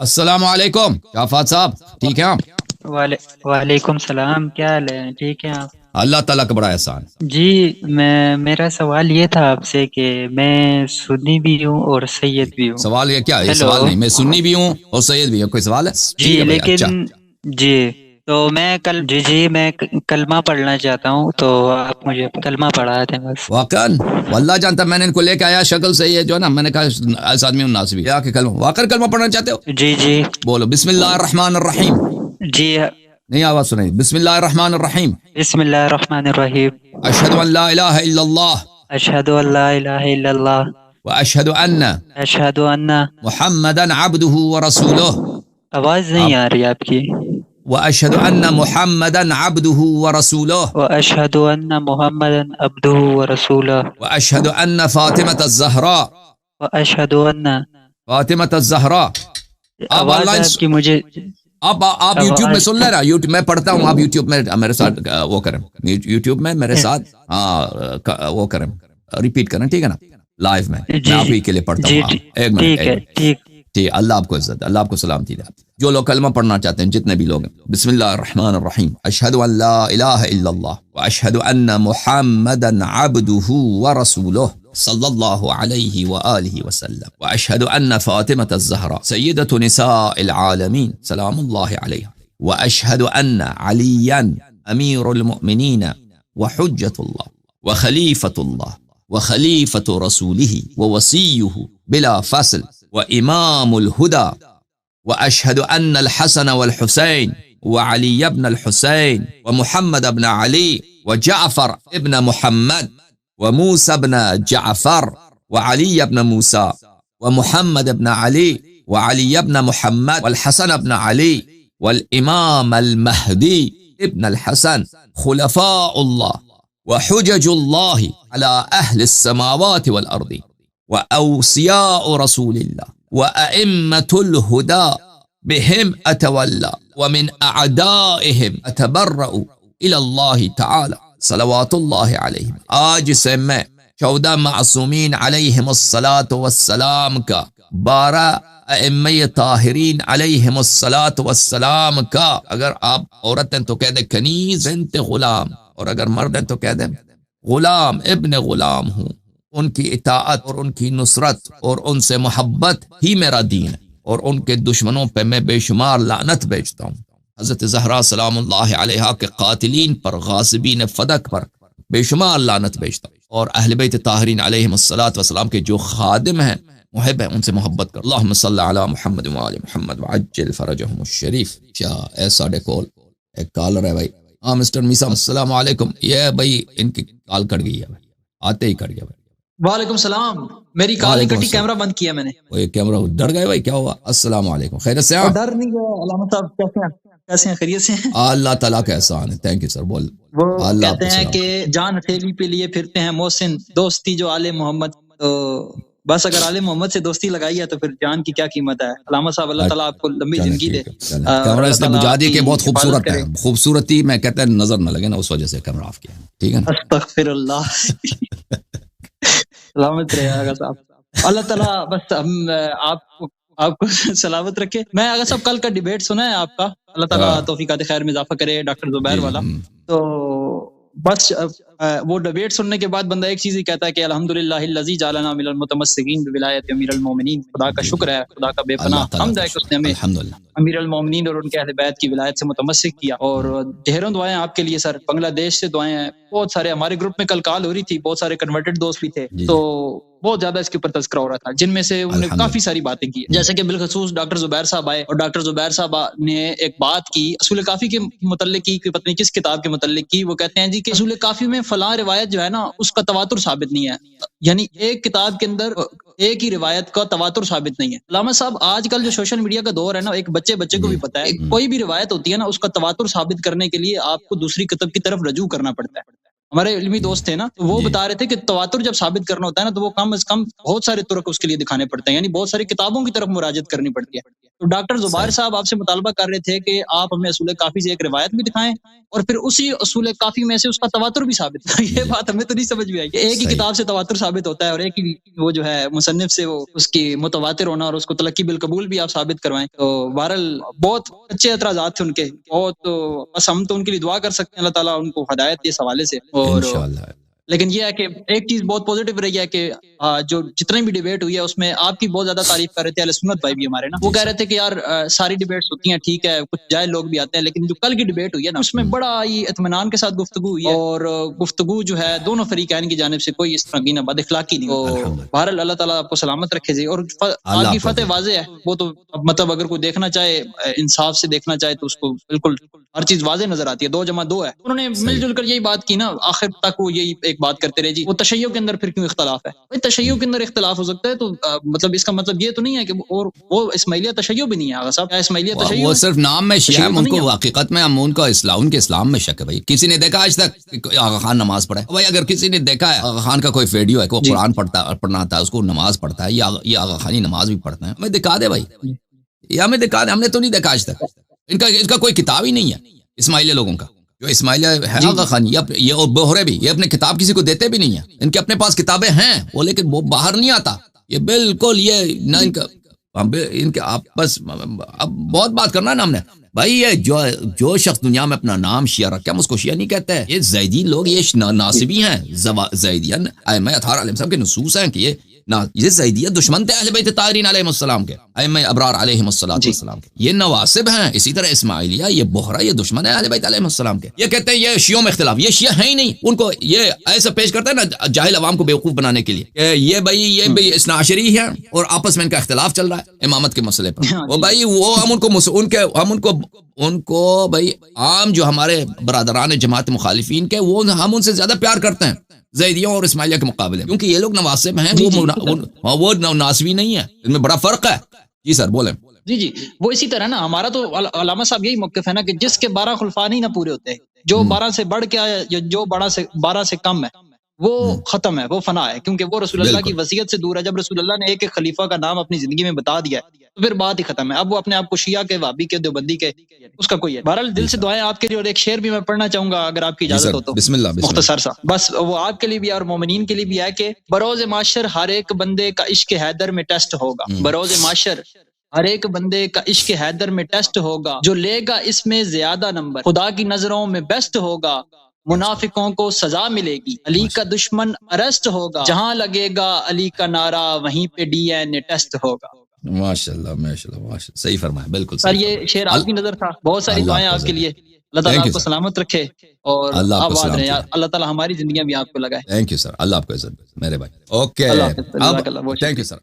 अस्सलाम वालेकुम शाफात साहब, ठीक है आप? वालेकुम सलाम, क्या हाल है? ठीक है आप? अल्लाह ताला का बड़ा एहसान। जी, मेरा सवाल ये था आपसे कि मैं सुन्नी भी हूँ और जी, सैयद भी हूँ। सवाल ये क्या? ये हेलो। सवाल नहीं, मैं सुन्नी भी हूँ और सैयद भी हूँ। कोई सवाल है? ठीक जी है भाई, अच्छा। लेकिन जी, तो मैं कलमा पढ़ना चाहता हूँ, तो आप मुझे कलमा पढ़ा दें बस। वाकन वल्लाह जानता, मैंने इनको लेके आया शक्ल से, ये जो है ना, मैंने कहा ऐसा आदमी नासिबी आके कलमा, वाकन कलमा पढ़ना चाहते हो? जी जी बोलो बिस्मिल्लाह रहमान रहीम। जी। नहीं, आवाज सुनाई। बिस्मिल्लाह रहमान रहीम। बिस्मिल्लाहिर्रहमानिर्रहीम। अशहदु अन ला इलाहा इल्लल्लाह अशहदु अल्ला इलाहा इल्लल्लाह। व अशहदु अन्न अशहदु अन्ना। मुहम्मदन अब्दुहु व रसूलुह। आवाज नहीं अब आ रही आपकी। व अशहदु अन्न मुहम्मदन अब्दुहु व रसूलुह व अशहदु अन्ना मुहम्मदन अब्दुहु व रसूलुह। व अशहदु अन्न फातिमत ज़हरा व अशहदु अन्ना। फातिमत ज़हरा। आप आवाज ऑनलाइन, आपकी मुझे। आप यूट्यूब में आवाज। सुन लेना। यूट्यूब मैं पढ़ता हूँ, आप यूट्यूब में मेरे साथ वो करें। यूट्यूब में मेरे साथ वो करें, रिपीट करें, ठीक है ना? लाइव में मैं जी आप जी ही के लिए पढ़ता जी हूँ। ठीक। एक मिनट, ठीक एक है, मिनट। ठीक। ठीक, अल्लाह आपको इज्जत, अल्लाह आपको सलामती दे। जो लोग कलमा पढ़ना चाहते हैं, जितने भी लोग हैं, बिस्मिल्लाह रहमान रहीम। अशहदु अन ला इलाहा इल्लल्लाह व अशहदु अन्न मुहम्मदन अब्दुहु व रसूलुह सल्लल्लाहु अलैहि व आलिहि वसल्लम व अशहदु अन्न फातिमत ज़हरा सय्यदतु निसाइल आलमीन सलामुल्लाहि अलैहा व अशहदु अन्न अलियन अमीरुल मुमिनीन व हुज्जतुल्लाह व खलीफतुल्लाह व खलीफतु रसूलिही व वसीयुहु बिला फसल व इमामुल हुदा व अशहदु अन्न अल हसन वल हुसैन व अली इब्न अल हुसैन व मुहम्मद इब्न अली व जाफर इब्न मुहम्मद व मूसा इब्न जाफर व अली इब्न मूसा व मुहम्मद इब्न अली व अली इब्न मुहम्मद वल हसन इब्न अली वल इमाम अल महदी इब्न अल हसन खुलफाउल्लाह व हुजजुल्लाह अला अहल अस्समावाति वल अर्दी व औसियाउ रसूलिल्लाह व अइम्मतुल हुदा बिहिम अतवल्ला व मिन अअदाइहिम अतबर्रउ इलल्लाह तआला सलवातुल्लाह अलैहिम। आज से मैं 14 मासूमीन अलैहिमुस्सलातु वस्सलाम का, 12 अइम्मे ताहिरीन अलैहिमुस्सलातु वस्सलाम का, अगर आप औरत हैं तो कह दे कनीज बिन्त गुलाम, और अगर मर्द हैं तो कह दे गुलाम इब्न गुलाम हूँ। उनकी इताअत और उनकी नुसरत और उनसे मोहब्बत ही मेरा दीन है, और उनके दुश्मनों पे मैं बेशुमार लानत भेजता हूँ। हज़रत ज़हरा सलामुल्लाह अलैहा के कातिलीन पर, गासिबीन फदक पर बेशुमार लानत भेजता हूँ, और अहले बैत ताहिरीन अलैहिमुस्सलातु वस्सलाम के जो खादिम हैं, मुहिब हैं, उनसे मोहब्बत कर। अल्लाहुम्मा सल्लि अला मुहम्मद व आलि मुहम्मद व अज्जिल फरजहुम शरीफ। क्या ऐसा डेकोल एक कॉलर है भाई। हाँ मिस्टर मीसा, अस्सलाम वालेकुम। ये भाई इनकी कॉल कट गई है भाई, आते ही कट गया भाई। वालेकुम सलाम। मेरी कॉल नहीं कटी, कैमरा बंद किया मैंने। वो ये कैमरा डर गए भाई, क्या हुआ? अस्सलाम वालेकुम, खैरियत से आप? डर नहीं गया अलामा साहब, कैसे हैं? कैसे हैं? खैरियत से हैं? अल्लाह ताला का एहसान है। Thank you sir. बोल। वो अल्लाह कहते आपको हैं सलाम। कि जान हथेली पे लिए फिरते हैं मोहसिन, दोस्ती जो आले मोहम्मद। तो बस अगर आले मोहम्मद से दोस्ती लगाई है तो फिर जान की क्या कीमत है। अलामा साहब, अल्लाह ताला आपको लंबी चलें, जिंदगी दे। ठीक है, चलें। कैमरा इसने बुझा दिया कि बहुत खूबसूरत है, खूबसूरती में कहते हैं नजर न लगे ना, उस वजह से कैमरा ऑफ किया, ठीक है ना? अस्तगफिरुल्लाह। सलामत रहेगा साहब। अल्लाह ताला बस आपको सलामत रखे। मैं अगर सब कल का डिबेट सुना है आपका, अल्लाह ताला तौफीकात खैर में इजाफा करे, डॉक्टर जुबैर वाला। तो बस वो डिबेट सुनने के बाद बंदा एक चीज ही कहता है कि अल्हम्दुलिल्लाहिल्लज़ी जालना मिनल मुतमस्सिकीन बिविलायत अमीरुल मोमिनीन। खुदा का शुक्र है, खुदा का बेपनाह हम्द है कि उसने हमें अमीरुल मोमिनीन और उनके अहले बैत की विलायत से मुतमस्सिक किया। और ढेरों दुआएं आपके लिए सर। बांग्लादेश से दुआएं हैं, बहुत सारे हमारे ग्रुप में कल कॉल हो रही थी, बहुत सारे कन्वर्टेड दोस्त भी थे, तो बहुत ज्यादा इसके ऊपर तज़किरा हो रहा था, जिनमें से उन्होंने काफी सारी बातें की। जैसे कि बिलखसूस डॉक्टर जुबैर साहब आए और डॉक्टर जुबैर साहब ने एक बात की असूल काफी के मुतल्लिक की, पता नहीं किस किताब के मुतल्लिक की। वो कहते हैं जी कि असूल काफी में फलां रिवायत जो है ना, उसका तवातुर साबित नहीं है। यानी एक किताब के अंदर एक ही रिवायत का तवातुर साबित नहीं है। अल्लामा साहब, आजकल जो सोशल मीडिया का दौर है ना, एक बच्चे को भी पता है, कोई भी रिवायत होती है ना, उसका तवातुर साबित करने के लिए आपको दूसरी किताब की तरफ रजू करना पड़ता है। हमारे इल्मी दोस्त थे ना, तो वो बता रहे थे कि तवातुर जब साबित करना होता है ना, तो वो कम से कम बहुत सारे तुरक उसके लिए दिखाने पड़ते हैं, यानी बहुत सारी किताबों की तरफ मुराजत करनी पड़ती है। तो डॉक्टर जुबैर साहब आपसे मुतालबा कर रहे थे कि आप हमें असूल काफी से एक रिवायत भी दिखाएं और फिर उसी असूल काफी में से उसका तवातुर भी साबित है। ये बात हमें तो नहीं समझ में आई कि एक ही किताब से तवातुर साबित होता है और एक ही वो जो है मुसन्निफ से वो उसकी मुतवातिर होना और उसको तलक्की बिल कबूल भी आप साबित करवाएं। तो बहरहाल बहुत अच्छे एतराज़ात थे उनके, बहुत, तो बस हम तो उनके लिए दुआ कर सकते हैं अल्लाह ताला उनको हिदायत दे इस हवाले से। और इंशाअल्लाह। लेकिन ये है कि एक चीज बहुत पॉजिटिव रही है कि जो जितनी भी डिबेट हुई है उसमें आपकी बहुत ज्यादा तारीफ कर रहे थे अहले सुन्नत भाई भी हमारे ना, वो कह रहे थे कि यार सारी डिबेट्स होती हैं ठीक है, कुछ जाहिल लोग भी आते हैं, लेकिन जो कल की डिबेट हुई है ना उसमें बड़ा ही इत्मीनान के साथ गुफ्तगू हुई है और गुफ्तगू जो है दोनों फरीकैन की जानिब से कोई इस तरह की ना बद इखलाकी नहीं। तो बहरहाल अल्लाह ताला आपको सलामत रखे जी। और आपकी फतेह वाज़ेह है, वो तो मतलब अगर कोई देखना चाहे इंसाफ से देखना चाहे तो उसको बिल्कुल हर चीज वाज़ेह नजर आती है, 2 + 2 है। उन्होंने मिलजुल कर यही बात की ना, आखिर तक वो यही एक बात करते रहे जी, वो तशय्यो के अंदर फिर क्यों इख्तलाफ है? भाई तशय्यो के अंदर इख्तलाफ हो सकता है तो मतलब इसका मतलब ये तो नहीं है कि और वो इस्माइलिया तशय्यो भी नहीं है आगा साहब, इस्माइलिया तशय्यो वो सिर्फ नाम में शिया है, उनको हकीकत में हम उनका उनके इस्लाम में शक है। भाई किसी ने देखा आज तक आगा खान नमाज पढ़ा है? भाई अगर किसी ने देखा है आगा खान का कोई वीडियो है, कोई कुरान पढ़ना आता है, उसको नमाज पढ़ता है, ये आगा खानी नमाज भी पढ़ता है, हमें दिखा दे भाई, ये हमें दिखा दे। हमने तो नहीं देखा आज तक, इनका कोई किताब ही नहीं है इस्माइलिया लोगों का। जो इस्माइलिया है आगा खान, ये और बोहरे भी, ये अपने किताब किसी को देते भी नहीं है। इनके अपने पास किताबें हैं वो, लेकिन वो बाहर नहीं आता। ये बिल्कुल ये ना इनके आपस, अब बहुत बात करना है ना हमने भाई। ये जो शख्स दुनिया में अपना नाम शिया रखे, हम उसको शिया नहीं कहते हैं। ये जैदी लोग, ये नासिबी हैं, जैदियन अइम्मा अतहार अलैहिम सलाम के नुसूस हैं कि ये ज़ैदिया दुश्मन थे अहले बैत ताहिरीन अलैहिमुस्सलाम के, अइम्मा अबरार अलैहिमुस्सलाम के। ये नवासिब हैं, इसी तरह इस्माइलिया, ये बोहरा, ये दुश्मन है अहले बैत अलैहिमुस्सलाम के। ये कहते हैं ये शियों में इख्तिलाफ, ये शिया है ही नहीं। उनको ये ऐसा पेश करता है ना जाहिल अवाम को बेवकूफ बनाने के लिए, ये भाई इस्ना अशरी है और आपस में इनका इख्तिलाफ चल रहा है इमामत के मसले पर। वो भाई वो हम उनको भाई आम जो हमारे बरादरान जमात मुखालिफिन के, वो हम उनसे ज्यादा प्यार करते हैं ज़ैदियों और इस्माइलिया के मुकाबले, क्योंकि ये लोग नवासिब हैं, वो नासबी नहीं है, इनमें बड़ा फर्क है। जी सर बोले। जी, वो इसी तरह ना हमारा तो अलामा साहब यही मौक़िफ़ है ना कि जिसके 12 खुलफा नहीं ना पूरे होते, जो 12 से बढ़ के आया या जो 12 से कम है वो खत्म है, वो फना है, क्योंकि वो रसूलुल्लाह की वसीयत से दूर है। जब रसूलुल्लाह ने एक खलीफा का नाम अपनी जिंदगी में बता दिया तो फिर बात ही खत्म है। अब वो अपने आप को शिया के, वाबी के, देवबंदी के, उसका कोई है। बहरहाल दिल से दुआएं आपके लिए, और एक शेर भी मैं पढ़ना चाहूंगा अगर आपकी इजाजत हो तो, बिस्मिल्लाह। मुख्तसर सा, बस वो आपके लिए भी और मोमिनीन के लिए भी है कि बरोज़ माशर हर एक बंदे का इश्क हैदर में टेस्ट होगा। बरोज़ माशर हर एक बंदे का इश्क हैदर में टेस्ट होगा, जो लेगा इसमें ज्यादा नंबर खुदा की नजरों में बेस्ट होगा। मुनाफिकों को सजा मिलेगी, अली का दुश्मन अरेस्ट होगा, जहां लगेगा अली का नारा वहीं पे डीएनए टेस्ट होगा। माशाल्लाह माशाल्लाह माशाल्लाह, सही फरमाया, बिल्कुल सर। ये शेर आपकी नजर था। बहुत सारी दुआएं आपके लिए, अल्लाह ताला आपको सलामत रखे और आबाद रहे। अल्लाह ताला हमारी जिंदगियां भी आपको लगाए। थैंक यू सर, अल्लाह आपको इज्जत दे मेरे भाई। Okay, thank you sir.